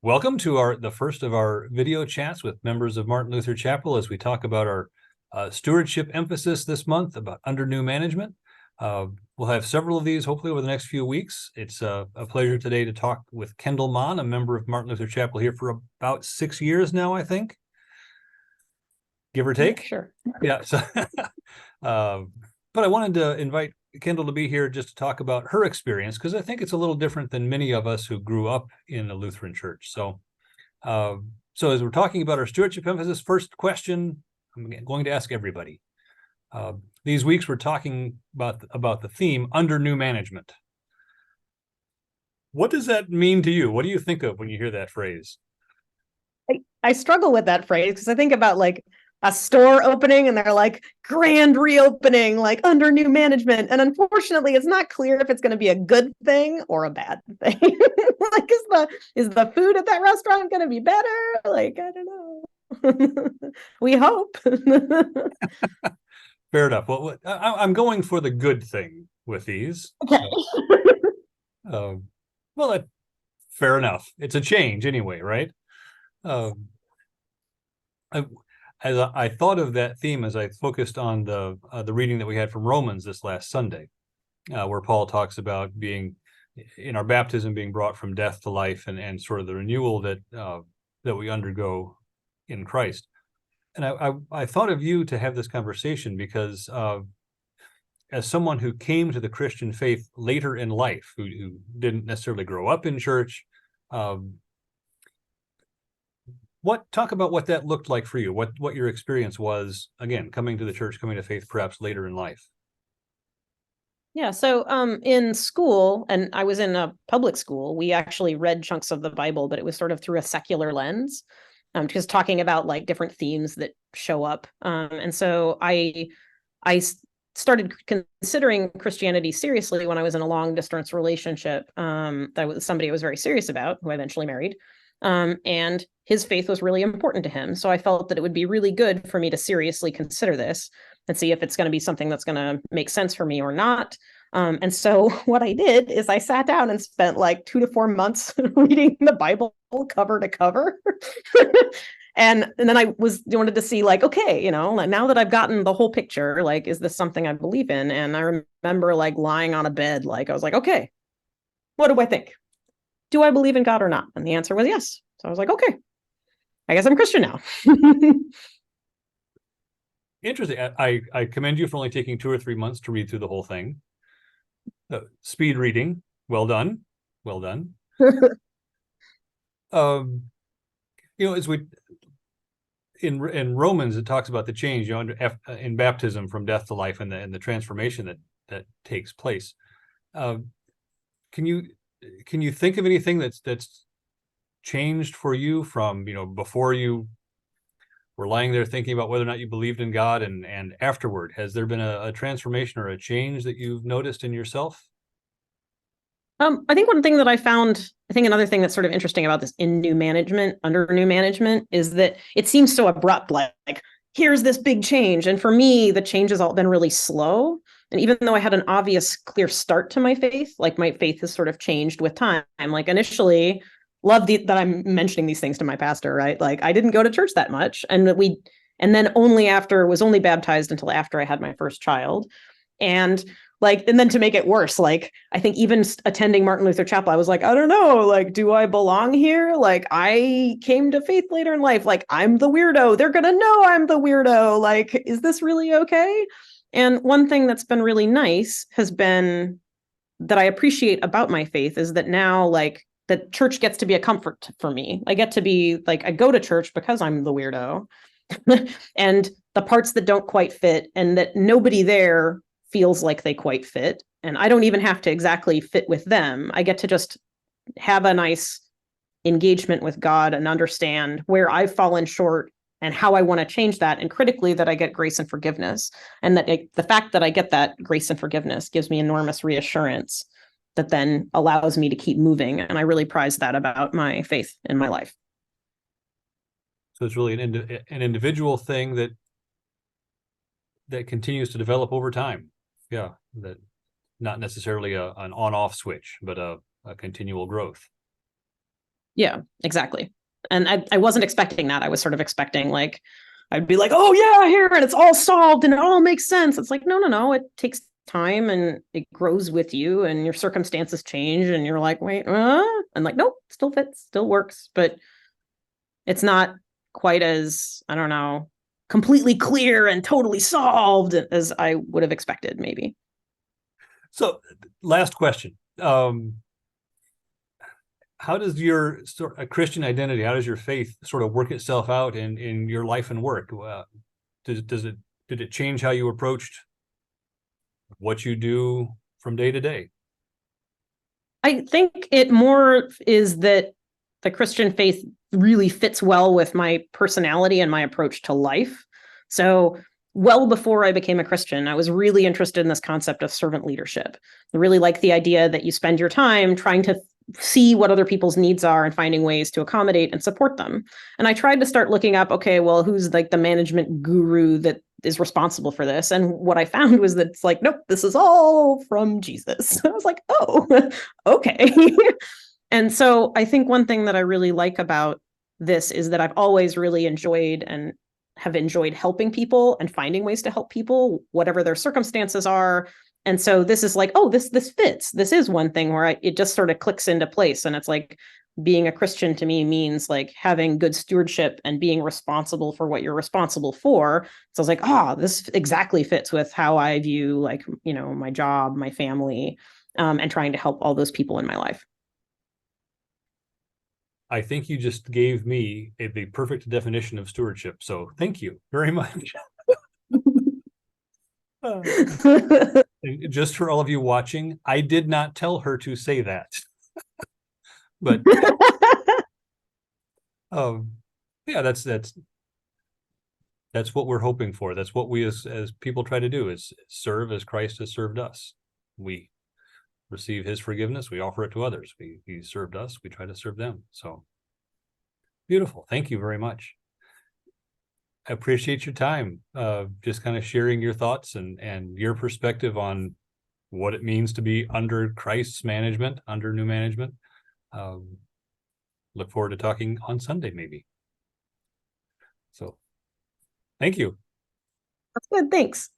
Welcome to the first of our video chats with members of Martin Luther Chapel as we talk about our stewardship emphasis this month about under new management. We'll have several of these hopefully over the next few weeks. It's a pleasure today to talk with Kendall Mahn, a member of Martin Luther Chapel here for about 6 years now, I think. Give or take? Yeah, sure. Yeah. So, but I wanted to invite Kendall to be here just to talk about her experience, because I think it's a little different than many of us who grew up in a Lutheran church. So as we're talking about our stewardship emphasis, first question I'm going to ask everybody. These weeks we're talking about the theme under new management. What does that mean to you? What do you think of when you hear that phrase? I struggle with that phrase because I think about like a store opening and they're like grand reopening, like under new management. And unfortunately, it's not clear if it's going to be a good thing or a bad thing. Like, is the food at that restaurant going to be better? Like, I don't know. We hope. Fair enough. Well, I'm going for the good thing with these. Okay. Well, fair enough. It's a change anyway, right? As I thought of that theme as I focused on the reading that we had from Romans this last Sunday, where Paul talks about being in our baptism being brought from death to life, and sort of the renewal that we undergo in Christ. And I thought of you to have this conversation because as someone who came to the Christian faith later in life, who didn't necessarily grow up in church, talk about what that looked like for you, what your experience was, again, coming to the church, coming to faith perhaps later in life. Yeah, so in school, and I was in a public school, we actually read chunks of the Bible, but it was sort of through a secular lens, because talking about like different themes that show up. And so I started considering Christianity seriously when I was in a long distance relationship that was somebody I was very serious about, who I eventually married. And his faith was really important to him. So I felt that it would be really good for me to seriously consider this and see if it's going to be something that's going to make sense for me or not. And so what I did is I sat down and spent like 2 to 4 months reading the Bible cover to cover. And then I wanted to see like, okay, now that I've gotten the whole picture, like, is this something I believe in? And I remember like lying on a bed, like I was like, okay, what do I think? Do I believe in God or not? And the answer was yes. So I was like, okay, I guess I'm Christian now. Interesting. I commend you for only taking 2 or 3 months to read through the whole thing. Speed reading. Well done. Well done. As we in Romans, it talks about the change, in baptism from death to life, and the transformation that takes place. Can you think of anything that's changed for you from before you were lying there thinking about whether or not you believed in God, and afterward? Has there been a transformation or a change that you've noticed in yourself? I think one thing that I found, I think another thing that's sort of interesting about this under new management, is that it seems so abrupt, like here's this big change. And for me, the change has all been really slow. And even though I had an obvious, clear start to my faith, like my faith has sort of changed with time. Like initially, that I'm mentioning these things to my pastor, right? Like I didn't go to church that much. And then was only baptized until after I had my first child. And then to make it worse, like I think even attending Martin Luther Chapel, I was like, I don't know, like, do I belong here? Like I came to faith later in life, like I'm the weirdo. They're gonna know I'm the weirdo. Like, is this really okay? And one thing that's been really nice has been that I appreciate about my faith is that now, like, the church gets to be a comfort for me. I get to be like, I go to church because I'm the weirdo. And the parts that don't quite fit and that nobody there feels like they quite fit. And I don't even have to exactly fit with them. I get to just have a nice engagement with God and understand where I've fallen short and how I want to change that. And critically, that I get grace and forgiveness. And that the fact that I get that grace and forgiveness gives me enormous reassurance that then allows me to keep moving. And I really prize that about my faith in my life. So it's really an individual thing that continues to develop over time. Yeah, that not necessarily an on-off switch, but a continual growth. Yeah, exactly. And I wasn't expecting that. I was sort of expecting like, I'd be like, oh yeah, here, and it's all solved and it all makes sense. It's like, no. It takes time and it grows with you and your circumstances change and you're like, wait, and like, nope, still fits, still works, but it's not quite as, I don't know, completely clear and totally solved as I would have expected, maybe. So last question. How does your sort of Christian identity, how does your faith sort of work itself out in your life and work? Did it change how you approached what you do from day to day? I think it more is that the Christian faith really fits well with my personality and my approach to life. So, well before I became a Christian, I was really interested in this concept of servant leadership. I really like the idea that you spend your time trying to see what other people's needs are and finding ways to accommodate and support them. And I tried to start looking up, okay, well, who's like the management guru that is responsible for this? And what I found was that it's like, nope, this is all from Jesus. I was like, oh, okay. And so I think one thing that I really like about this is that I've always really enjoyed and have enjoyed helping people and finding ways to help people, whatever their circumstances are. And so this is like, oh, this fits. This is one thing where it just sort of clicks into place. And it's like being a Christian to me means like having good stewardship and being responsible for what you're responsible for. So I was like, this exactly fits with how I view like, my job, my family, and trying to help all those people in my life. I think you just gave me the perfect definition of stewardship. So thank you very much. Just for all of you watching, I did not tell her to say that. But yeah, that's what we're hoping for. That's what we as people try to do, is serve as Christ has served us. We receive his forgiveness, we offer it to others. He served us, we try to serve them. So beautiful. Thank you very much. I appreciate your time, just kind of sharing your thoughts and your perspective on what it means to be under Christ's management, under new management. Look forward to talking on Sunday, maybe. So thank you. That's good. Thanks.